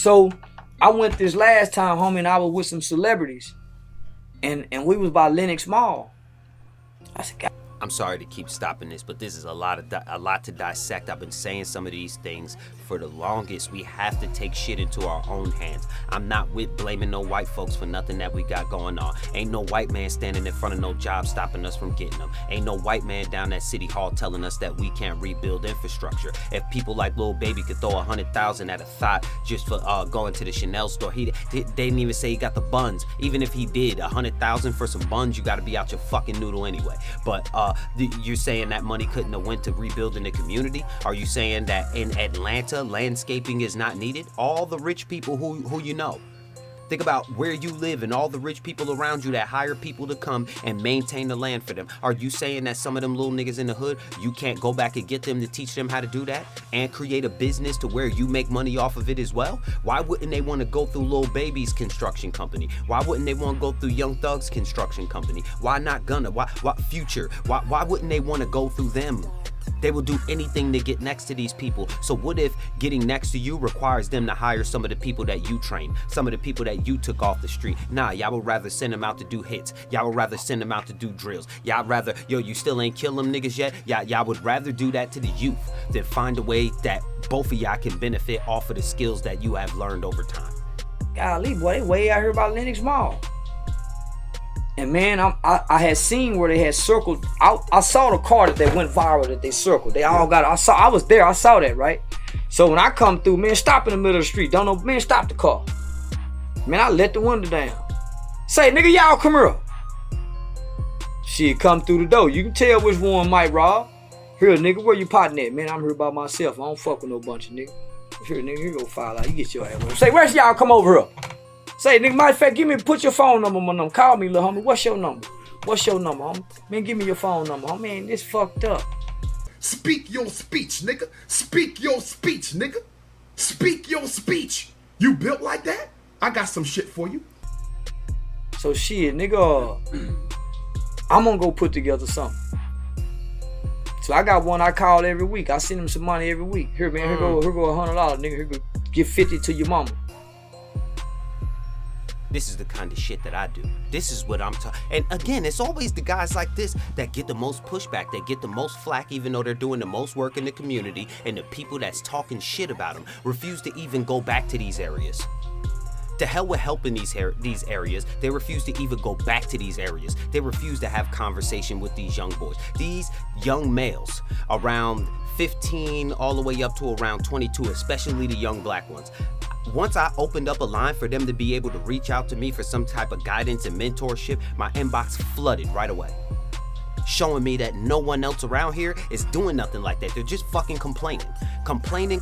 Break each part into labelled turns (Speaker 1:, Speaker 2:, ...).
Speaker 1: So I went this last time, homie, and I was with some celebrities. And we was by Lenox Mall. I said, God.
Speaker 2: I'm sorry to keep stopping this, but this is a lot to dissect. I've been saying some of these things for the longest. We have to take shit into our own hands. I'm not with blaming no white folks for nothing that we got going on. Ain't no white man standing in front of no job stopping us from getting them. Ain't no white man down at City Hall telling us that we can't rebuild infrastructure. If people like Lil Baby could throw 100,000 at a thought just for going to the Chanel store, they didn't even say he got the buns. Even if he did, 100,000 for some buns, you gotta be out your fucking noodle anyway. But you're saying that money couldn't have went to rebuilding the community? Are you saying that in Atlanta, landscaping is not needed? All the rich people who you know. Think about where you live and all the rich people around you that hire people to come and maintain the land for them. Are you saying that some of them little niggas in the hood, you can't go back and get them to teach them how to do that and create a business to where you make money off of it as well? Why wouldn't they want to go through Lil Baby's construction company? Why wouldn't they want to go through Young Thug's construction company? Why not Gunna? Why Future? Why wouldn't they want to go through them? They will do anything to get next to these people. So what if getting next to you requires them to hire some of the people that you trained, some of the people that you took off the street? Nah, y'all would rather send them out to do hits. Y'all would rather send them out to do drills. Y'all rather, you still ain't kill them niggas yet? Y'all would rather do that to the youth than find a way that both of y'all can benefit off of the skills that you have learned over time.
Speaker 1: Golly, boy, they way out here by Lenox Mall. And man, I had seen where they had circled. I saw the car that they went viral that they circled. They all got it. I was there. I saw that, right? So when I come through, man, stop in the middle of the street. Don't know, man, stop the car. Man, I let the window down. Say, nigga, y'all come here. Shit, come through the door. You can tell which one might rob. Here, nigga, where you potting at? Man, I'm here by myself. I don't fuck with no bunch of niggas. Here, nigga, here go file out. You get your ass with him. Say, where's y'all come over here? Say, nigga, matter of fact, put your phone number on my number. Call me, little homie. What's your number? What's your number, homie? Man, give me your phone number, homie. Man, this fucked up.
Speaker 3: Speak your speech, nigga. Speak your speech, nigga. Speak your speech. You built like that? I got some shit for you.
Speaker 1: So shit, nigga, I'm gonna go put together something. So I got one I call every week. I send him some money every week. Here, man, here go $100, nigga. Here go, give 50 to your mama.
Speaker 2: This is the kind of shit that I do. This is what I'm talking. And again, it's always the guys like this that get the most pushback, that get the most flack, even though they're doing the most work in the community, and the people that's talking shit about them refuse to even go back to these areas. To hell with helping these areas. They refuse to even go back to these areas. They refuse to have conversation with these young boys. These young males around 15 all the way up to around 22, especially the young black ones. Once I opened up a line for them to be able to reach out to me for some type of guidance and mentorship, my inbox flooded right away. Showing me that no one else around here is doing nothing like that. They're just fucking complaining. Complaining.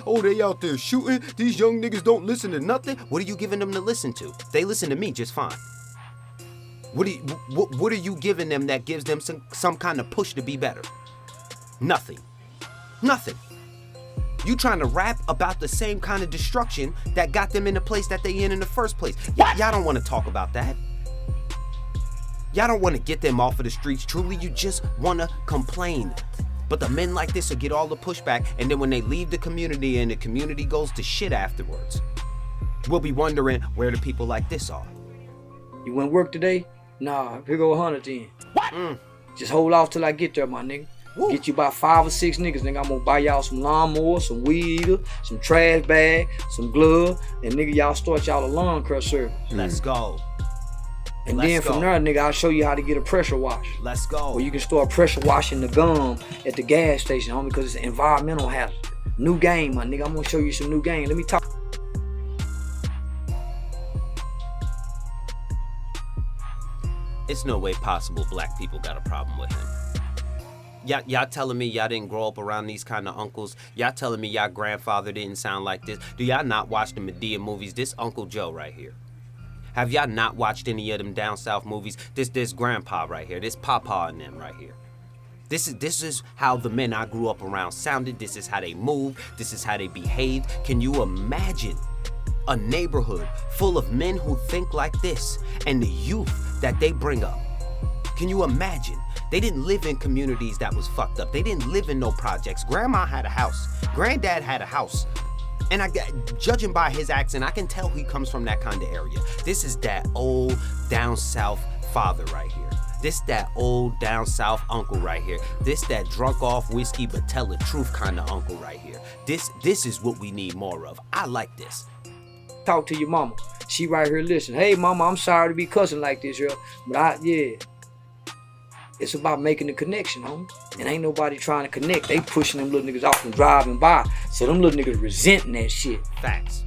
Speaker 2: Oh, they out there shooting. These young niggas don't listen to nothing. What are you giving them to listen to? They listen to me just fine. What are you giving them that gives them some kind of push to be better? Nothing. You trying to rap about the same kind of destruction that got them in the place that they in the first place. Y'all don't want to talk about that. Y'all don't want to get them off of the streets. Truly, you just want to complain. But the men like this will get all the pushback, and then when they leave the community and the community goes to shit afterwards, we'll be wondering where the people like this are.
Speaker 1: You went to work today? Nah, here go 100 then. What? Just hold off till I get there, my nigga. Woo. Get you about 5 or 6 niggas, nigga. I'm gonna buy y'all some lawnmowers, some weed eater, some trash bag, some gloves, and nigga, y'all start y'all a lawn care service.
Speaker 2: Let's go.
Speaker 1: And then from there, nigga, I'll show you how to get a pressure wash.
Speaker 2: Let's go.
Speaker 1: Or you can start pressure washing the gum at the gas station, homie, because it's an environmental hazard. New game, my nigga. I'm gonna show you some new game. Let me talk.
Speaker 2: It's no way possible black people got a problem with him. Y'all telling me y'all didn't grow up around these kind of uncles? Y'all telling me y'all grandfather didn't sound like this? Do y'all not watch the Medea movies? This Uncle Joe right here. Have y'all not watched any of them down south movies? This grandpa right here. This papa and them right here. This is how the men I grew up around sounded. This is how they moved. This is how they behaved. Can you imagine a neighborhood full of men who think like this and the youth that they bring up? Can you imagine? They didn't live in communities that was fucked up. They didn't live in no projects. Grandma had a house. Granddad had a house. And judging by his accent, I can tell he comes from that kind of area. This is that old down south father right here. This that old down south uncle right here. This that drunk off whiskey but tell the truth kind of uncle right here. This is what we need more of. I like this.
Speaker 1: Talk to your mama. She right here listen. Hey mama, I'm sorry to be cussing like this, girl. But it's about making the connection, homie. And ain't nobody trying to connect. They pushing them little niggas off and driving by. So them little niggas resenting that shit.
Speaker 2: Facts.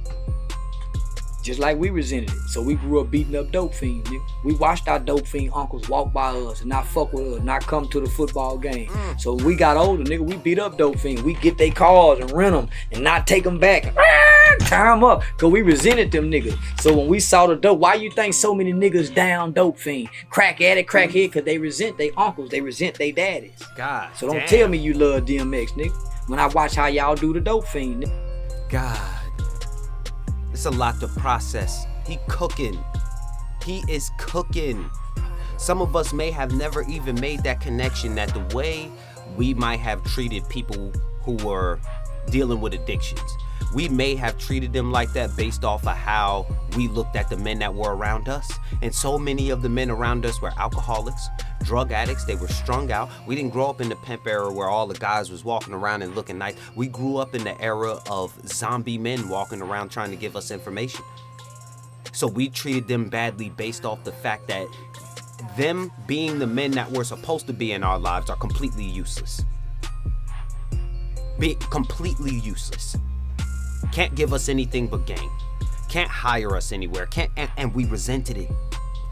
Speaker 1: Just like we resented it. So we grew up beating up dope fiends, nigga. We watched our dope fiend uncles walk by us and not fuck with us, not come to the football game. So when we got older, nigga, we beat up dope fiends. We get their cars and rent them and not take them back. Tie them up, cause we resented them niggas. So when we saw the dope, why you think so many niggas down dope fiend? Crack addict, crackhead, cause they resent their uncles, they resent their daddies.
Speaker 2: God
Speaker 1: So don't
Speaker 2: damn.
Speaker 1: tell me you love DMX, nigga. When I watch how y'all do the dope fiend, nigga.
Speaker 2: God. It's a lot to process. He cooking. He is cooking. Some of us may have never even made that connection, that the way we might have treated people who were dealing with addictions, we may have treated them like that based off of how we looked at the men that were around us. And so many of the men around us were alcoholics, drug addicts. They were strung out. We didn't grow up in the pimp era where all the guys was walking around and looking nice. We grew up in the era of zombie men walking around trying to give us information. So we treated them badly based off the fact that them being the men that were supposed to be in our lives are completely useless. Be completely useless. Can't give us anything but gain. Can't hire us anywhere. And we resented it.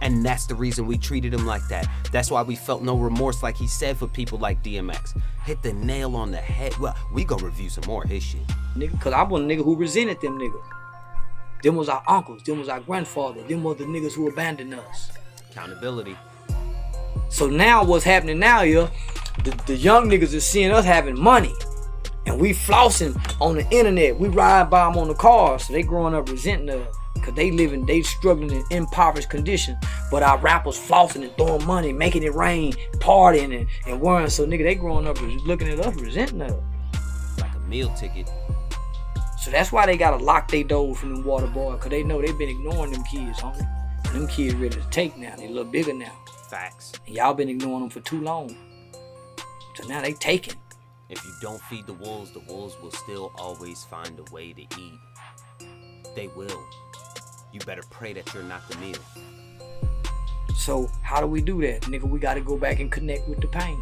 Speaker 2: And that's the reason we treated him like that. That's why we felt no remorse, like he said, for people like DMX. Hit the nail on the head. Well, we gonna review some more of his shit.
Speaker 1: Nigga, cause I was a nigga who resented them niggas. Them was our uncles, them was our grandfather, them was the niggas who abandoned us.
Speaker 2: Accountability.
Speaker 1: So now what's happening now here, the young niggas is seeing us having money. And we flossing on the internet. We ride by them on the cars. So they growing up resenting us. Cause they struggling in impoverished conditions. But our rappers flossing and throwing money, making it rain, partying and worrying. So nigga, they growing up looking at us, resenting us.
Speaker 2: Like a meal ticket.
Speaker 1: So that's why they gotta lock their doors from them water boys. Cause they know they've been ignoring them kids, homie. And them kids ready to take now. They a little bigger now.
Speaker 2: Facts.
Speaker 1: And y'all been ignoring them for too long. So now they taking.
Speaker 2: If you don't feed the wolves will still always find a way to eat. They will. You better pray that you're not the meal.
Speaker 1: So how do we do that? Nigga, we gotta go back and connect with the pain.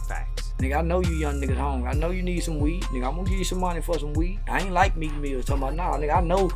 Speaker 2: Facts.
Speaker 1: Nigga, I know you young niggas hungry. I know you need some weed. Nigga, I'm gonna give you some money for some weed. I ain't like meat meals. Talking about, nah, nigga, I know